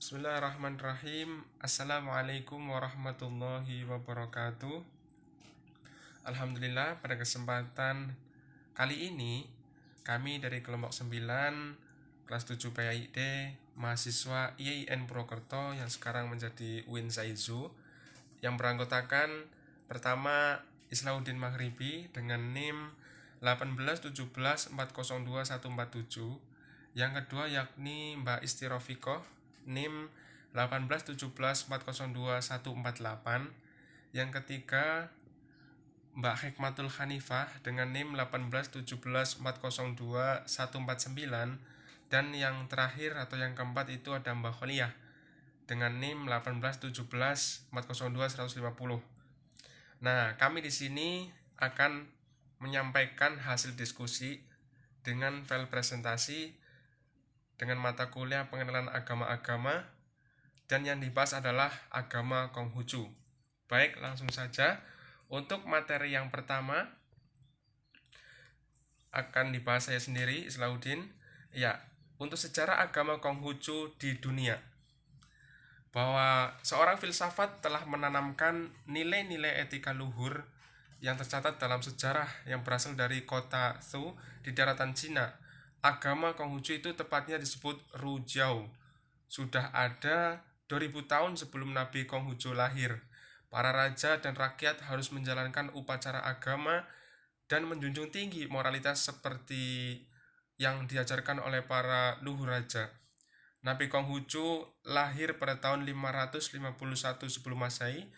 Bismillahirrahmanirrahim. Assalamualaikum warahmatullahi wabarakatuh. Alhamdulillah, pada kesempatan kali ini kami dari kelompok 9 kelas 7 PAID mahasiswa IAIN Purwokerto yang sekarang menjadi UIN Saizu yang beranggotakan pertama Islauddin Maghribi dengan NIM 1817402 yang kedua yakni Mbak Istirofikoh NIM 1817402 yang ketiga Mbak Hikmatul Hanifah dengan NIM 1817402 dan yang terakhir atau yang keempat itu ada Mbak Kholiyah dengan NIM 1817402 Nah, kami di sini akan menyampaikan hasil diskusi dengan file presentasi dengan mata kuliah pengenalan agama-agama dan yang dibahas adalah agama Konghucu. Baik, langsung saja. Untuk materi yang pertama akan dibahas saya sendiri, Islauddin. Ya, untuk sejarah agama Konghucu di dunia. Bahwa seorang filsafat telah menanamkan nilai-nilai etika luhur yang tercatat dalam sejarah yang berasal dari kota Zhou di daratan Cina. Agama Konghucu itu tepatnya disebut Rujiao. Sudah ada 2000 tahun sebelum Nabi Konghucu lahir. Para raja dan rakyat harus menjalankan upacara agama dan menjunjung tinggi moralitas seperti yang diajarkan oleh para luhur raja. Nabi Konghucu lahir pada tahun 551 sebelum Masehi.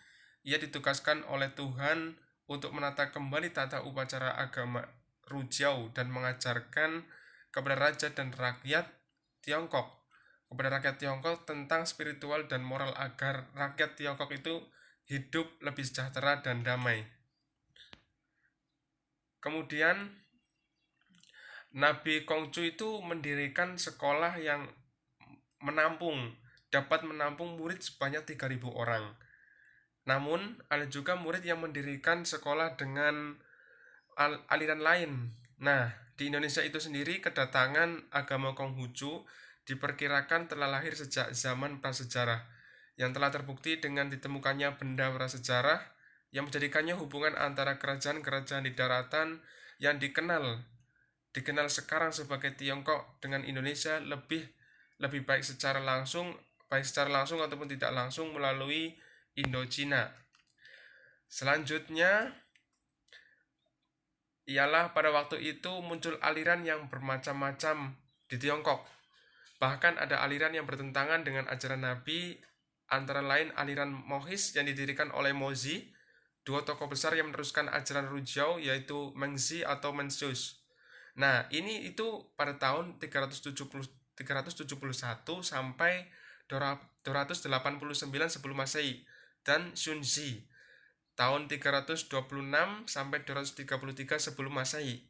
Ia ditugaskan oleh Tuhan untuk menata kembali tata upacara agama Rujiao dan mengajarkan kepada raja dan rakyat Tiongkok tentang spiritual dan moral agar rakyat Tiongkok itu hidup lebih sejahtera dan damai. Kemudian Nabi Konghucu itu mendirikan sekolah yang dapat menampung murid sebanyak 3.000 orang. Namun ada juga murid yang mendirikan sekolah dengan aliran lain. Nah, di Indonesia itu sendiri kedatangan agama Konghucu diperkirakan telah lahir sejak zaman prasejarah, yang telah terbukti dengan ditemukannya benda prasejarah yang menjadikannya hubungan antara kerajaan-kerajaan di daratan yang dikenal sekarang sebagai Tiongkok dengan Indonesia lebih baik secara langsung ataupun tidak langsung melalui Indochina. Selanjutnya ialah pada waktu itu muncul aliran yang bermacam-macam di Tiongkok. Bahkan ada aliran yang bertentangan dengan ajaran Nabi, antara lain aliran Mohis yang didirikan oleh Mozi, dua tokoh besar yang meneruskan ajaran Rujiao yaitu Mengzi atau Mencius. Nah, ini itu pada tahun 371 sampai 289 sebelum Masehi dan Shunzi tahun 326 sampai 233 sebelum Masehi.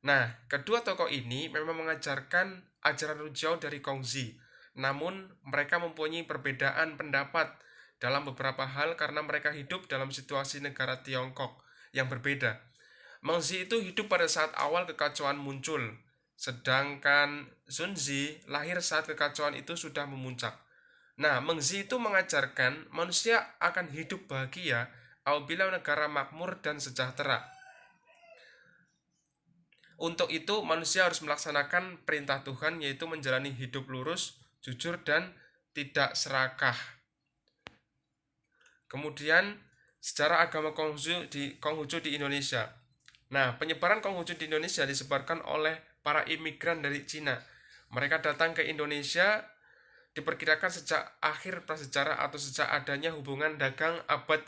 Nah, kedua tokoh ini memang mengajarkan ajaran Rujiao dari Kongzi. Namun, mereka mempunyai perbedaan pendapat dalam beberapa hal karena mereka hidup dalam situasi negara Tiongkok yang berbeda. Mengzi itu hidup pada saat awal kekacauan muncul, sedangkan Shunzi lahir saat kekacauan itu sudah memuncak. Nah, Mengzi itu mengajarkan manusia akan hidup bahagia apabila negara makmur dan sejahtera. Untuk itu, manusia harus melaksanakan perintah Tuhan, yaitu menjalani hidup lurus, jujur, dan tidak serakah. Kemudian, sejarah agama Konghucu di Indonesia. Nah, penyebaran Konghucu di Indonesia disebarkan oleh para imigran dari Cina. Mereka datang ke Indonesia diperkirakan sejak akhir prasejarah atau sejak adanya hubungan dagang abad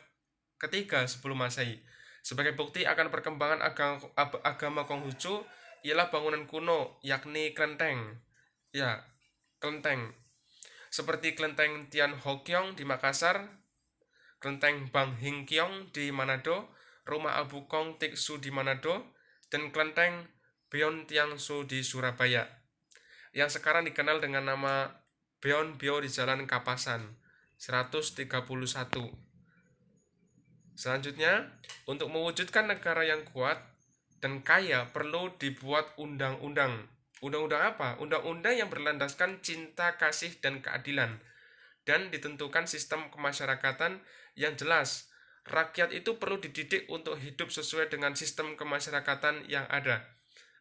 ketiga sebelum Masehi. Sebagai bukti akan perkembangan agama Konghucu ialah bangunan kuno, yakni kelenteng. Ya, kelenteng. Seperti kelenteng Tianhokyong di Makassar, kelenteng Bang Hingkyong di Manado, rumah Abu Kong Tiksu di Manado, dan kelenteng Beon Tiangsu di Surabaya, yang sekarang dikenal dengan nama Beon Bio di Jalan Kapasan 131. Selanjutnya, untuk mewujudkan negara yang kuat dan kaya perlu dibuat undang-undang. Undang-undang apa? Undang-undang yang berlandaskan cinta, kasih, dan keadilan. dan ditentukan sistem kemasyarakatan yang jelas. Rakyat itu perlu dididik untuk hidup sesuai dengan sistem kemasyarakatan yang ada.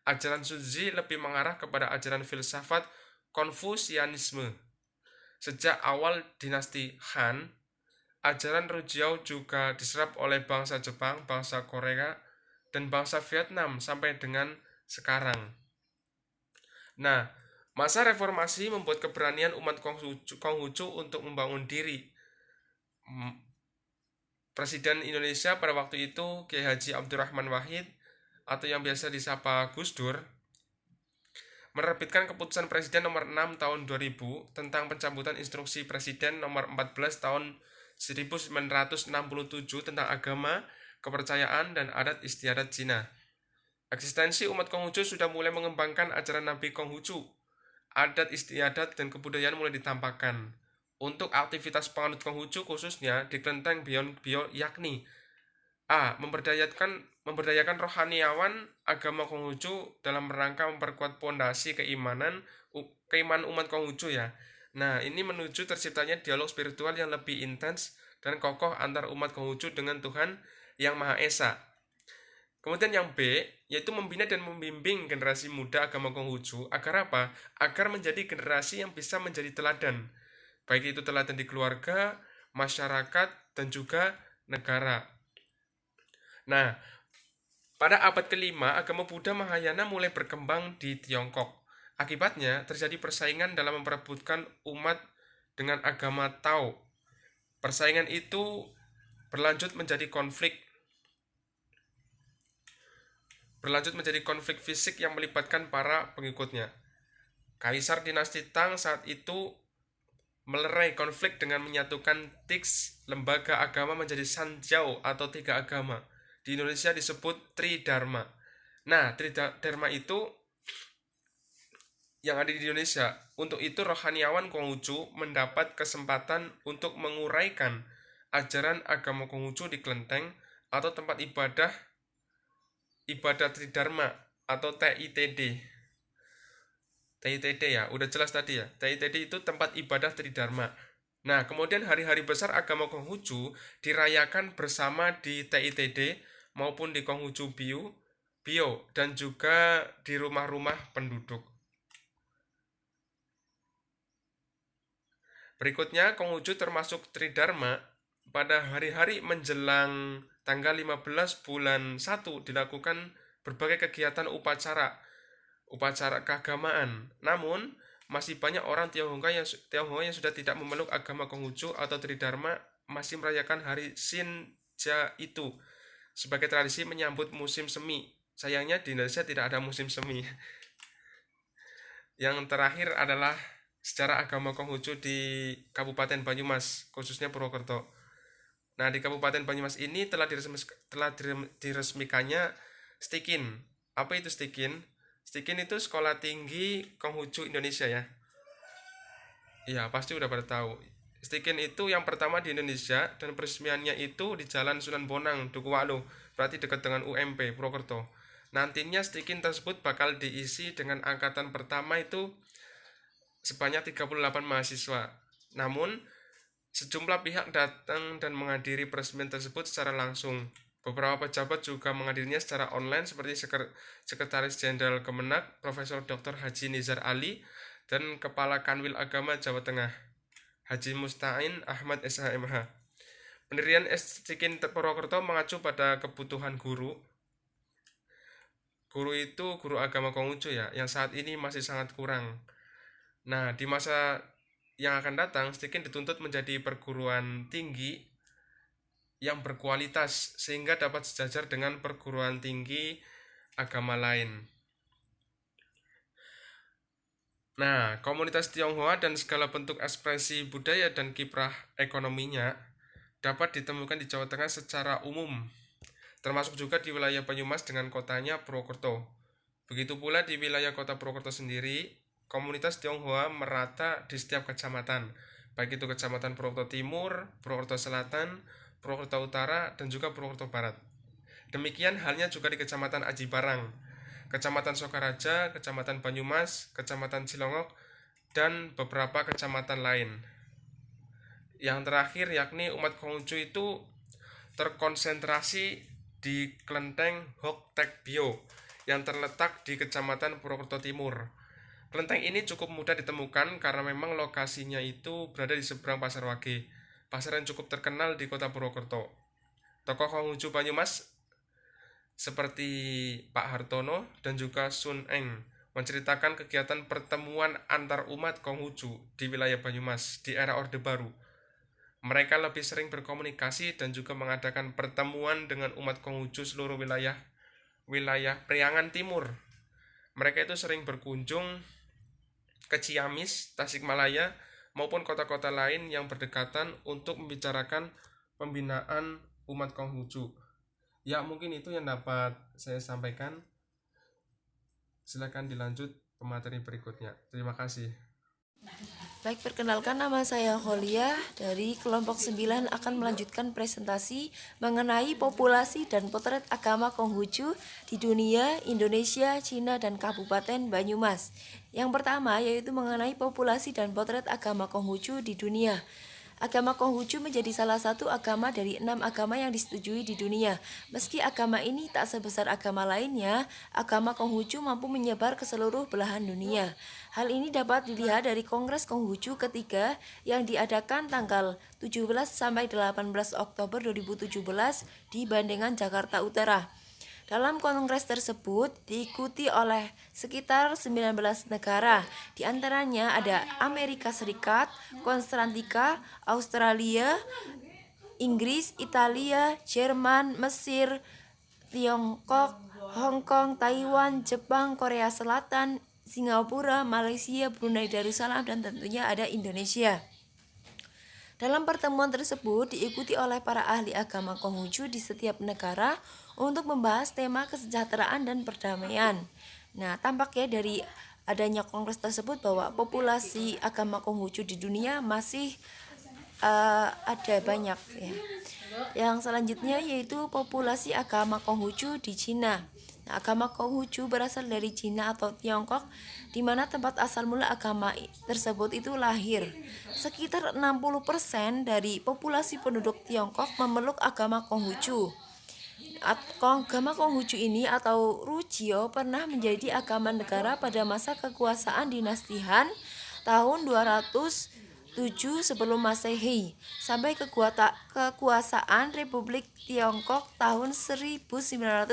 Ajaran Suzi lebih mengarah kepada ajaran filsafat Konfusianisme. Sejak awal dinasti Han, ajaran Rujiao juga diserap oleh bangsa Jepang, bangsa Korea, dan bangsa Vietnam sampai dengan sekarang. Nah, masa reformasi membuat keberanian umat Konghucu untuk membangun diri. Presiden Indonesia pada waktu itu, Kiai Haji Abdurrahman Wahid, atau yang biasa disapa Gus Dur, menerbitkan keputusan Presiden nomor 6 tahun 2000 tentang pencabutan instruksi Presiden nomor 14 tahun 1967 tentang agama, kepercayaan, dan adat istiadat Cina. Eksistensi umat Konghucu sudah mulai mengembangkan ajaran Nabi Konghucu. Adat istiadat dan kebudayaan mulai ditampakkan. Untuk aktivitas penganut Konghucu khususnya di kelenteng Bion yakni A. Memberdayakan rohaniawan agama Konghucu dalam rangka memperkuat pondasi keimanan umat Konghucu ya. Nah, ini menuju terciptanya dialog spiritual yang lebih intens dan kokoh antar umat Konghucu dengan Tuhan Yang Maha Esa. Kemudian yang B, yaitu membina dan membimbing generasi muda agama Konghucu agar apa? Agar menjadi generasi yang bisa menjadi teladan. Baik itu teladan di keluarga, masyarakat, dan juga negara. Nah, pada abad ke-5, agama Buddha Mahayana mulai berkembang di Tiongkok. Akibatnya, terjadi persaingan dalam memperebutkan umat dengan agama Tao. Persaingan itu berlanjut menjadi konflik fisik yang melibatkan para pengikutnya. Kaisar dinasti Tang saat itu melerai konflik dengan menyatukan tiks lembaga agama menjadi Sanjiao atau 3 agama. Di Indonesia disebut Tridharma. Nah, Tridharma itu yang ada di Indonesia. Untuk itu rohaniawan Konghucu mendapat kesempatan untuk menguraikan ajaran agama Konghucu di kelenteng atau tempat ibadah Tridharma atau TITD. TITD ya, udah jelas tadi ya. TITD itu tempat ibadah Tridharma. Nah, kemudian hari-hari besar agama Konghucu dirayakan bersama di TITD maupun di Konghucu Bio dan juga di rumah-rumah penduduk. Berikutnya, Konghucu termasuk Tridharma pada hari-hari menjelang tanggal 15 bulan 1 dilakukan berbagai kegiatan upacara keagamaan. Namun, masih banyak orang Tionghoa yang sudah tidak memeluk agama Konghucu atau Tridharma masih merayakan hari Shinja itu sebagai tradisi menyambut musim semi. Sayangnya di Indonesia tidak ada musim semi. Yang terakhir adalah sejarah agama Konghucu di Kabupaten Banyumas, khususnya Purwokerto. Nah, di Kabupaten Banyumas ini telah diresmikannya Stikin. Apa itu Stikin? Stikin itu sekolah tinggi Konghucu Indonesia ya. Iya, pasti udah pada tahu. Stikin itu yang pertama di Indonesia dan peresmiannya itu di Jalan Sunan Bonang, Dukuwalu, berarti dekat dengan UMP Purwokerto. Nantinya Stikin tersebut bakal diisi dengan angkatan pertama itu sebanyak 38 mahasiswa. Namun, sejumlah pihak datang dan menghadiri peresmian tersebut secara langsung. Beberapa pejabat juga menghadirinya secara online seperti Sekretaris Jenderal Kemenak Profesor Dr. Haji Nizar Ali dan Kepala Kanwil Agama Jawa Tengah Haji Musta'in Ahmad SHMH. Pendirian Stikin Purwokerto mengacu pada kebutuhan guru. Guru itu guru agama Konghucu ya, yang saat ini masih sangat kurang. Nah, di masa yang akan datang, Stikin dituntut menjadi perguruan tinggi yang berkualitas sehingga dapat sejajar dengan perguruan tinggi agama lain. Nah, komunitas Tionghoa dan segala bentuk ekspresi budaya dan kiprah ekonominya dapat ditemukan di Jawa Tengah secara umum, termasuk juga di wilayah Banyumas dengan kotanya Purwokerto. Begitu pula di wilayah kota Purwokerto sendiri, komunitas Tionghoa merata di setiap kecamatan, baik itu kecamatan Purwokerto Timur, Purwokerto Selatan, Purwokerto Utara, dan juga Purwokerto Barat. Demikian halnya juga di Kecamatan Aji Barang, Kecamatan Sokaraja, Kecamatan Banyumas, Kecamatan Cilongok, dan beberapa kecamatan lain. Yang terakhir yakni umat Konghucu itu terkonsentrasi di Klenteng Hok Tek Bio yang terletak di Kecamatan Purwokerto Timur. Kelenteng ini cukup mudah ditemukan karena memang lokasinya itu berada di seberang Pasar Wage, pasar yang cukup terkenal di kota Purwokerto. Tokoh Konghucu Banyumas seperti Pak Hartono dan juga Sun Eng menceritakan kegiatan pertemuan antar umat Konghucu di wilayah Banyumas di era Orde Baru. Mereka lebih sering berkomunikasi dan juga mengadakan pertemuan dengan umat Konghucu seluruh wilayah Priangan Timur. Mereka itu sering berkunjung ke Ciamis, Tasikmalaya, maupun kota-kota lain yang berdekatan untuk membicarakan pembinaan umat Konghucu. Ya, mungkin itu yang dapat saya sampaikan. Silakan dilanjut pemateri berikutnya. Terima kasih. Baik, perkenalkan, nama saya Kholia dari kelompok 9 akan melanjutkan presentasi mengenai populasi dan potret agama Konghucu di dunia, Indonesia, Cina, dan Kabupaten Banyumas. Yang pertama yaitu mengenai populasi dan potret agama Konghucu di dunia. Agama Konghucu menjadi salah satu agama dari 6 agama yang disetujui di dunia. Meski agama ini tak sebesar agama lainnya, agama Konghucu mampu menyebar ke seluruh belahan dunia. Hal ini dapat dilihat dari Kongres Konghucu ketiga yang diadakan tanggal 17 sampai 18 Oktober 2017 di Bandengan, Jakarta Utara. Dalam kongres tersebut diikuti oleh sekitar 19 negara, di antaranya ada Amerika Serikat, Kosta Rika, Australia, Inggris, Italia, Jerman, Mesir, Tiongkok, Hong Kong, Taiwan, Jepang, Korea Selatan, Singapura, Malaysia, Brunei Darussalam, dan tentunya ada Indonesia. Dalam pertemuan tersebut diikuti oleh para ahli agama Konghucu di setiap negara untuk membahas tema kesejahteraan dan perdamaian. Nah, tampaknya dari adanya kongres tersebut bahwa populasi agama Konghucu di dunia masih ada banyak ya. Yang selanjutnya yaitu populasi agama Konghucu di Cina. Nah, agama Konghucu berasal dari Cina atau Tiongkok, di mana tempat asal mula agama tersebut itu lahir. Sekitar 60% dari populasi penduduk Tiongkok memeluk agama Konghucu. Agama Konghucu ini atau Rujio pernah menjadi agama negara pada masa kekuasaan dinasti Han tahun 207 sebelum Masehi sampai kekuasaan Republik Tiongkok tahun 1911.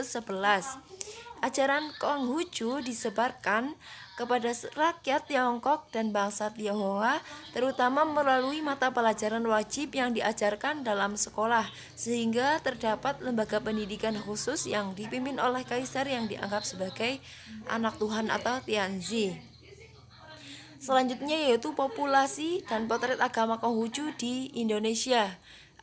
Ajaran Konghucu disebarkan kepada rakyat Tiongkok dan bangsa Tionghoa terutama melalui mata pelajaran wajib yang diajarkan dalam sekolah, sehingga terdapat lembaga pendidikan khusus yang dipimpin oleh kaisar yang dianggap sebagai anak Tuhan atau Tianzi. Selanjutnya yaitu populasi dan potret agama Konghucu di Indonesia.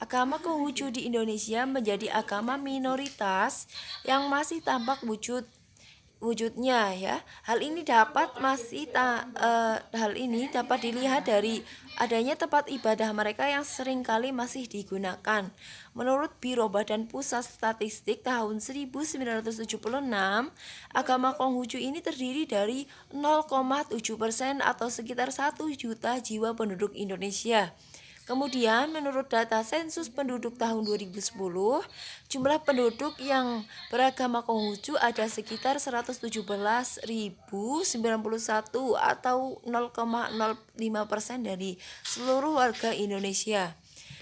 Agama Konghucu di Indonesia menjadi agama minoritas yang masih tampak wujudnya ya. Hal ini dapat dilihat dari adanya tempat ibadah mereka yang seringkali masih digunakan. Menurut Biro Badan Pusat Statistik tahun 1976, agama Konghucu ini terdiri dari 0,7% atau sekitar 1 juta jiwa penduduk Indonesia. Kemudian menurut data sensus penduduk tahun 2010, jumlah penduduk yang beragama Konghucu ada sekitar 117.091 atau 0,05% dari seluruh warga Indonesia.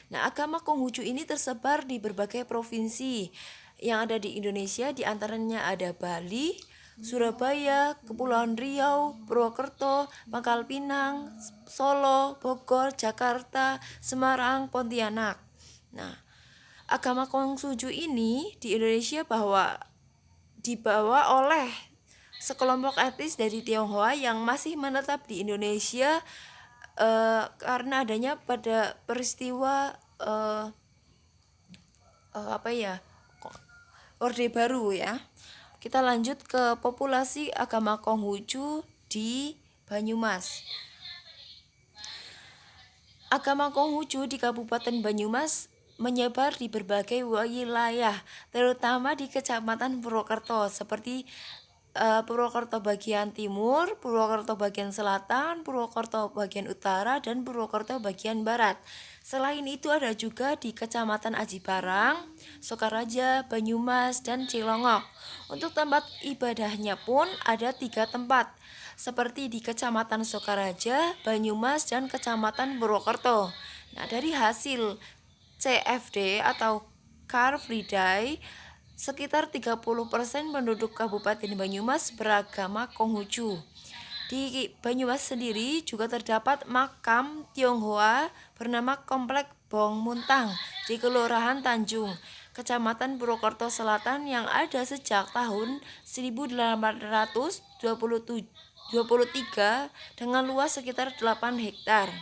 Nah, agama Konghucu ini tersebar di berbagai provinsi yang ada di Indonesia, di antaranya ada Bali, Surabaya, Kepulauan Riau, Purwokerto, Pangkal Pinang, Solo, Bogor, Jakarta, Semarang, Pontianak. Nah, agama Konghucu ini di Indonesia dibawa oleh sekelompok etnis dari Tionghoa yang masih menetap di Indonesia karena adanya pada peristiwa Orde Baru ya. Kita lanjut ke populasi agama Konghucu di Banyumas. Agama Konghucu di Kabupaten Banyumas menyebar di berbagai wilayah, terutama di Kecamatan Purwokerto seperti Purwokerto bagian timur, Purwokerto bagian selatan, Purwokerto bagian utara, dan Purwokerto bagian barat. Selain itu ada juga di Kecamatan Aji Barang, Sokaraja, Banyumas, dan Cilongok. Untuk tempat ibadahnya pun ada 3 tempat, seperti di Kecamatan Sokaraja, Banyumas, dan Kecamatan Purwokerto. Nah, dari hasil CFD atau Car Free Day, sekitar 30% penduduk Kabupaten Banyumas beragama Konghucu. Di Banyumas sendiri juga terdapat makam Tionghoa bernama Komplek Bong Muntang di Kelurahan Tanjung, Kecamatan Purwokerto Selatan yang ada sejak tahun 1823 dengan luas sekitar 8 hektar.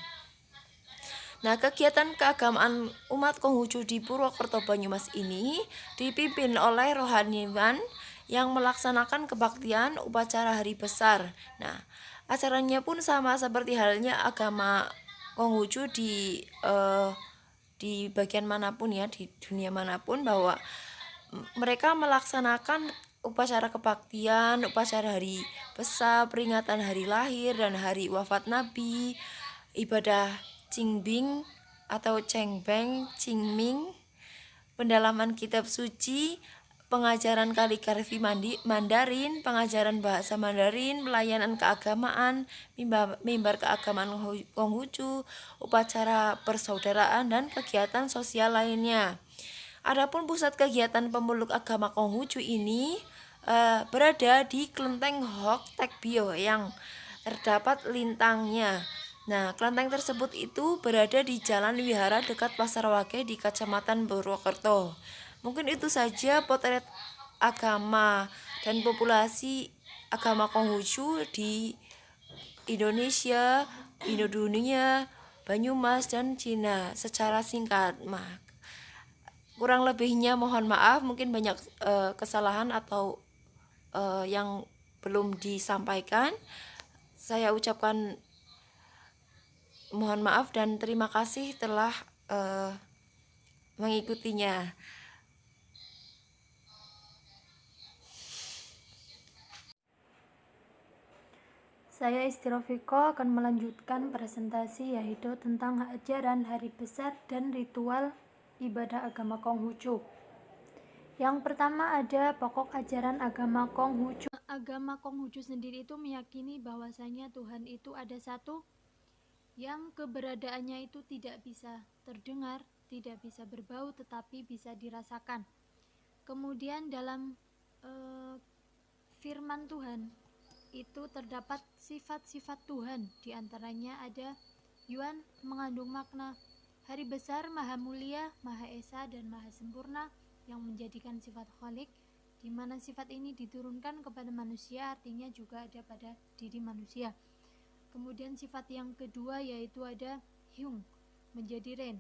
Nah, kegiatan keagamaan umat Konghucu di Purwokerto Banyumas ini dipimpin oleh rohaniwan yang melaksanakan kebaktian upacara hari besar. Nah, acaranya pun sama seperti halnya agama Konghucu di bagian manapun ya, di dunia manapun, bahwa mereka melaksanakan upacara kebaktian, upacara hari besar, peringatan hari lahir dan hari wafat Nabi, ibadah Qingbing atau Cengbeng, Qingming, pendalaman kitab suci, pengajaran kaligrafi Mandarin, pengajaran bahasa Mandarin, pelayanan keagamaan, mimbar keagamaan Konghucu, upacara persaudaraan, dan kegiatan sosial lainnya. Adapun pusat kegiatan pemeluk agama Konghucu ini berada di Kelenteng Hok Tek Bio yang terdapat lintangnya. Nah, kelenteng tersebut itu berada di Jalan Wihara dekat Pasar Wage di Kecamatan Purwokerto. Mungkin itu saja potret agama dan populasi agama Konghucu di Indonesia, Indodunia, Banyumas, dan Cina secara singkat. Kurang lebihnya mohon maaf, mungkin banyak kesalahan atau yang belum disampaikan. Saya ucapkan mohon maaf dan terima kasih telah mengikutinya. Saya Istirofiko akan melanjutkan presentasi yaitu tentang ajaran hari besar dan ritual ibadah agama Konghucu. Yang pertama ada pokok ajaran agama Konghucu. Agama Konghucu sendiri itu meyakini bahwasanya Tuhan itu ada satu, yang keberadaannya itu tidak bisa terdengar, tidak bisa berbau, tetapi bisa dirasakan. Kemudian dalam firman Tuhan itu terdapat sifat-sifat Tuhan, diantaranya ada Yuan mengandung makna hari besar, maha mulia, maha esa, dan maha sempurna, yang menjadikan sifat Khalik, di mana sifat ini diturunkan kepada manusia, artinya juga ada pada diri manusia. Kemudian sifat yang kedua yaitu ada Hyung, menjadi Ren,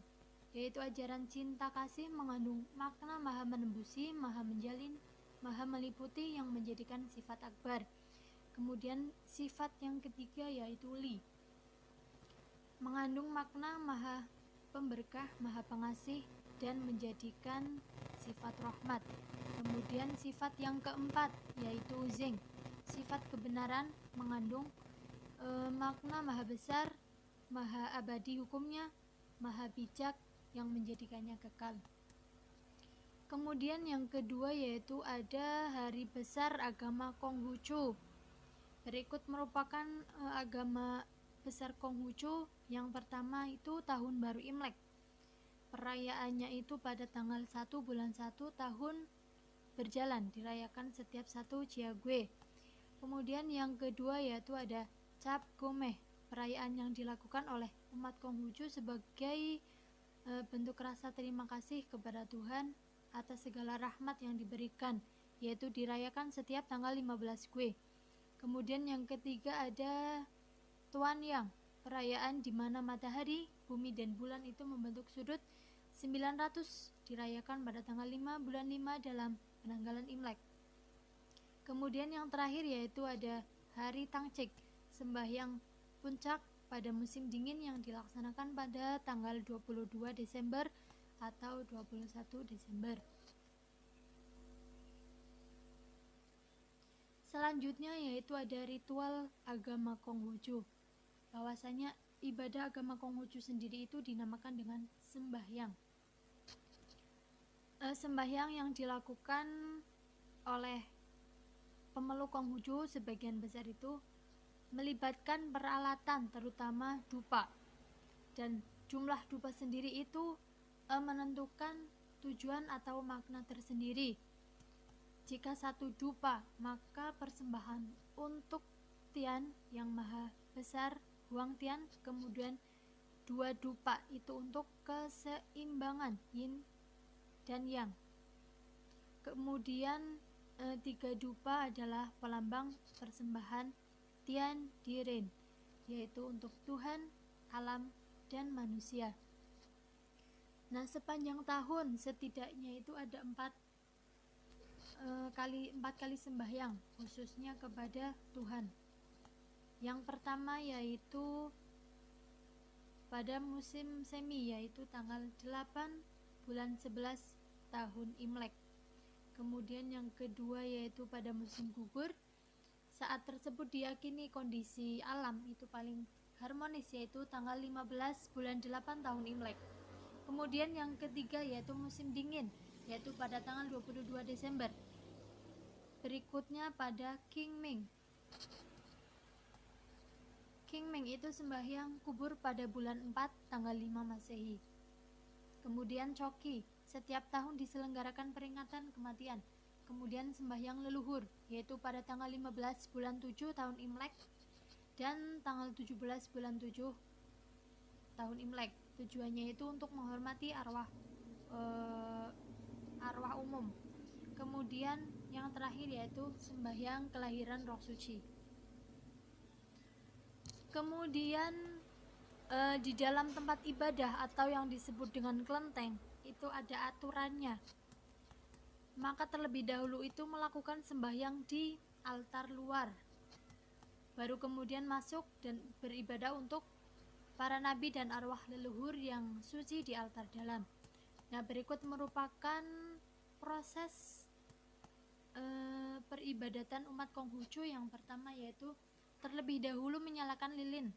yaitu ajaran cinta kasih mengandung makna maha menembusi, maha menjalin, maha meliputi, yang menjadikan sifat Akbar. Kemudian sifat yang ketiga yaitu Li, mengandung makna maha pemberkah, maha pengasih, dan menjadikan sifat rahmat. Kemudian sifat yang keempat yaitu Zeng, sifat kebenaran, mengandung makna maha besar, maha abadi hukumnya, maha bijak, yang menjadikannya kekal. Kemudian yang kedua yaitu ada hari besar agama Konghucu. Berikut merupakan agama besar Konghucu. Yang pertama itu tahun baru Imlek. Perayaannya itu pada tanggal 1 bulan 1 tahun berjalan, dirayakan setiap 1 Ciague. Kemudian yang kedua yaitu ada Cap Gomeh, perayaan yang dilakukan oleh umat Konghucu sebagai bentuk rasa terima kasih kepada Tuhan atas segala rahmat yang diberikan, yaitu dirayakan setiap tanggal 15 Gue. Kemudian yang ketiga ada Tuan Yang, perayaan di mana matahari, bumi, dan bulan itu membentuk sudut 900, dirayakan pada tanggal 5 bulan 5 dalam penanggalan Imlek. Kemudian yang terakhir yaitu ada Hari Tangcik, sembahyang puncak pada musim dingin yang dilaksanakan pada tanggal 22 Desember atau 21 Desember. Selanjutnya yaitu ada ritual agama Konghucu. Bahwasanya ibadah agama Konghucu sendiri itu dinamakan dengan sembahyang. Sembahyang yang dilakukan oleh pemeluk Konghucu sebagian besar itu melibatkan peralatan terutama dupa, dan jumlah dupa sendiri itu menentukan tujuan atau makna tersendiri. Jika satu dupa, maka persembahan untuk Tian yang maha besar, Huang Tian, kemudian 2 dupa itu untuk keseimbangan yin dan yang. Kemudian 3 dupa adalah pelambang persembahan Tian Diren, yaitu untuk Tuhan, alam, dan manusia. Nah, sepanjang tahun setidaknya itu ada 4 kali sembahyang khususnya kepada Tuhan. Yang pertama yaitu pada musim semi, yaitu tanggal 8 bulan 11 tahun Imlek. Kemudian yang kedua yaitu pada musim gugur. Saat tersebut diyakini kondisi alam itu paling harmonis, yaitu tanggal 15 bulan 8 tahun Imlek. Kemudian yang ketiga yaitu musim dingin, yaitu pada tanggal 22 Desember. Berikutnya pada Qingming. Qingming itu sembahyang kubur pada bulan 4 tanggal 5 Masehi. Kemudian Choki, setiap tahun diselenggarakan peringatan kematian. Kemudian sembahyang leluhur, yaitu pada tanggal 15 bulan 7 tahun Imlek dan tanggal 17 bulan 7 tahun Imlek. Tujuannya itu untuk menghormati arwah umum. Kemudian yang terakhir yaitu sembahyang kelahiran roh suci. Kemudian di dalam tempat ibadah atau yang disebut dengan kelenteng itu ada aturannya. Maka terlebih dahulu itu melakukan sembahyang di altar luar, baru kemudian masuk dan beribadah untuk para nabi dan arwah leluhur yang suci di altar dalam. Nah, berikut merupakan proses peribadatan umat Konghucu. Yang pertama yaitu terlebih dahulu menyalakan lilin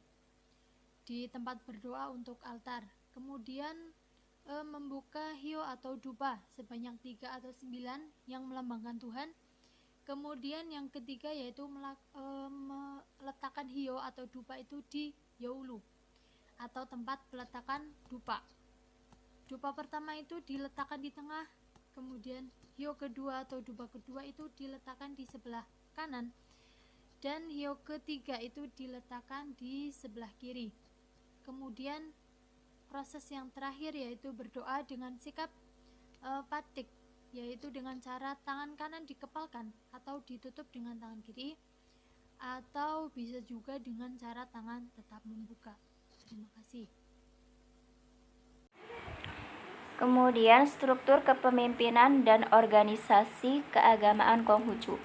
di tempat berdoa untuk altar. Kemudian membuka hio atau dupa sebanyak 3 atau 9 yang melambangkan Tuhan. Kemudian yang ketiga yaitu meletakkan hio atau dupa itu di yaulu atau tempat peletakan dupa. Dupa pertama itu diletakkan di tengah, kemudian hio kedua atau dupa kedua itu diletakkan di sebelah kanan, dan hio ketiga itu diletakkan di sebelah kiri. Kemudian proses yang terakhir yaitu berdoa dengan sikap patik, yaitu dengan cara tangan kanan dikepalkan atau ditutup dengan tangan kiri, atau bisa juga dengan cara tangan tetap membuka. Terima kasih. Kemudian struktur kepemimpinan dan organisasi keagamaan Konghucu.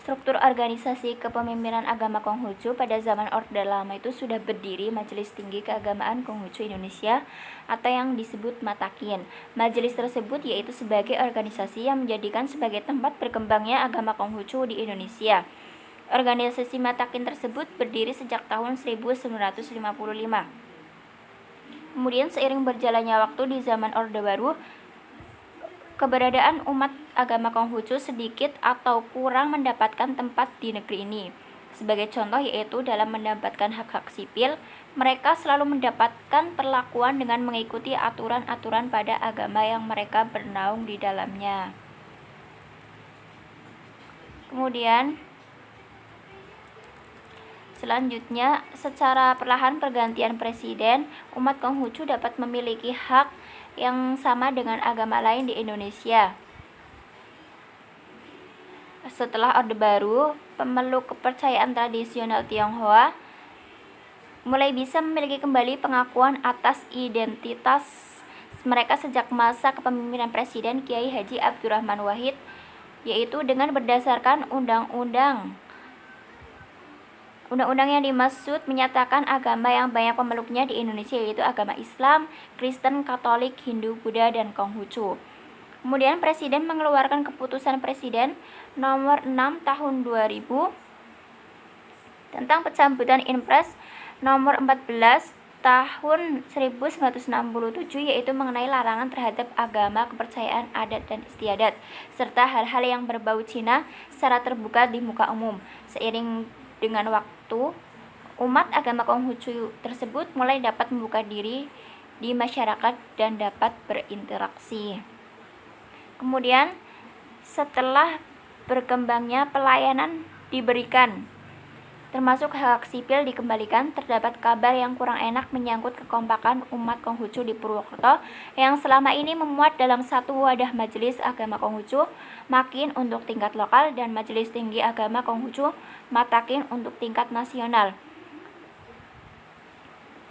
Struktur organisasi kepemimpinan agama Konghucu pada zaman Orde Lama itu sudah berdiri Majelis Tinggi Keagamaan Konghucu Indonesia atau yang disebut Matakin. Majelis tersebut yaitu sebagai organisasi yang menjadikan sebagai tempat berkembangnya agama Konghucu di Indonesia. Organisasi Matakin tersebut berdiri sejak tahun 1955. Kemudian seiring berjalannya waktu di zaman Orde Baru, keberadaan umat agama Konghucu sedikit atau kurang mendapatkan tempat di negeri ini. Sebagai contoh yaitu dalam mendapatkan hak-hak sipil, mereka selalu mendapatkan perlakuan dengan mengikuti aturan-aturan pada agama yang mereka bernaung di dalamnya. Kemudian selanjutnya, secara perlahan pergantian presiden, umat Konghucu dapat memiliki hak yang sama dengan agama lain di Indonesia. Setelah Orde Baru, pemeluk kepercayaan tradisional Tionghoa mulai bisa memiliki kembali pengakuan atas identitas mereka sejak masa kepemimpinan Presiden Kiai Haji Abdurrahman Wahid, yaitu dengan berdasarkan undang-undang yang dimaksud menyatakan agama yang banyak pemeluknya di Indonesia yaitu agama Islam, Kristen, Katolik, Hindu, Buddha, dan Konghucu. Kemudian Presiden mengeluarkan keputusan Presiden nomor 6 tahun 2000 tentang pencabutan Inpres nomor 14 tahun 1967, yaitu mengenai larangan terhadap agama, kepercayaan, adat, dan istiadat, serta hal-hal yang berbau Cina secara terbuka di muka umum. Seiring dengan waktu, umat agama Konghucu tersebut mulai dapat membuka diri di masyarakat dan dapat berinteraksi. Kemudian setelah berkembangnya pelayanan diberikan, termasuk hak sipil dikembalikan, terdapat kabar yang kurang enak menyangkut kekompakan umat Konghucu di Purwokerto yang selama ini memuat dalam satu wadah Majelis Agama Konghucu Makin untuk tingkat lokal dan Majelis Tinggi Agama Konghucu Matakin untuk tingkat nasional.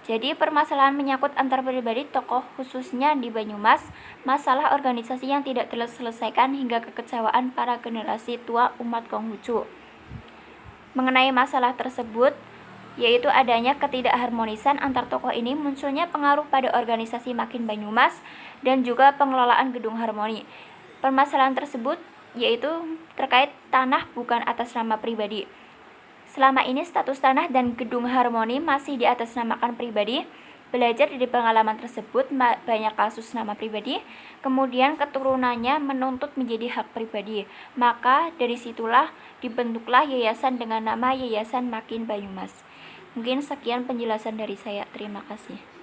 Jadi permasalahan menyangkut antar pribadi tokoh khususnya di Banyumas, masalah organisasi yang tidak terselesaikan hingga kekecewaan para generasi tua umat Konghucu. Mengenai masalah tersebut, yaitu adanya ketidakharmonisan antar tokoh ini, munculnya pengaruh pada organisasi Makin Banyumas dan juga pengelolaan Gedung Harmoni. Permasalahan tersebut yaitu terkait tanah bukan atas nama pribadi. Selama ini status tanah dan Gedung Harmoni masih diatasnamakan pribadi. Belajar dari pengalaman tersebut, banyak kasus nama pribadi, kemudian keturunannya menuntut menjadi hak pribadi. Maka dari situlah dibentuklah yayasan dengan nama Yayasan Makin Banyumas. Mungkin sekian penjelasan dari saya. Terima kasih.